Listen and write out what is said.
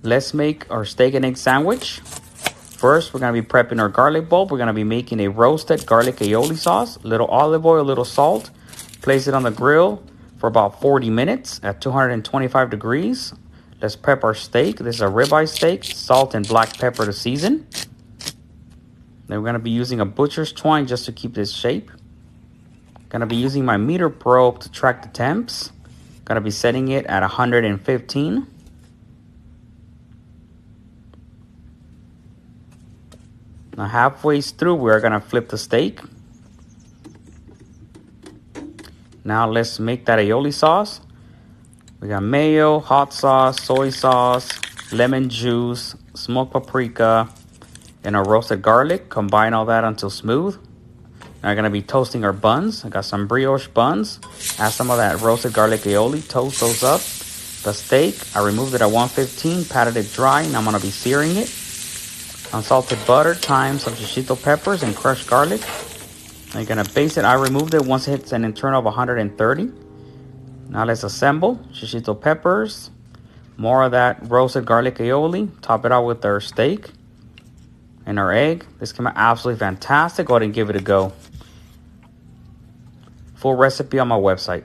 Let's make our steak and egg sandwich. First, we're going to be prepping our garlic bulb. We're going to be making a roasted garlic aioli sauce, a little olive oil, a little salt. Place it on the grill for about 40 minutes at 225 degrees. Let's prep our steak. This is a ribeye steak, salt and black pepper to season. Then we're going to be using a butcher's twine just to keep this shape. Going to be using my meter probe to track the temps. Going to be setting it at 115. Now halfway through, we're going to flip the steak. Now let's make that aioli sauce. We got mayo, hot sauce, soy sauce, lemon juice, smoked paprika, and our roasted garlic. Combine all that until smooth. Now we're going to be toasting our buns. I got some brioche buns. Add some of that roasted garlic aioli. Toast those up. The steak, I removed it at 115, patted it dry. Now I'm going to be searing it. Unsalted butter, thyme, some shishito peppers, and crushed garlic. Now you're going to baste it. I removed it once it hits an internal of 130. Now let's assemble. Shishito peppers. More of that roasted garlic aioli. Top it out with our steak and our egg. This came out absolutely fantastic. Go ahead and give it a go. Full recipe on my website.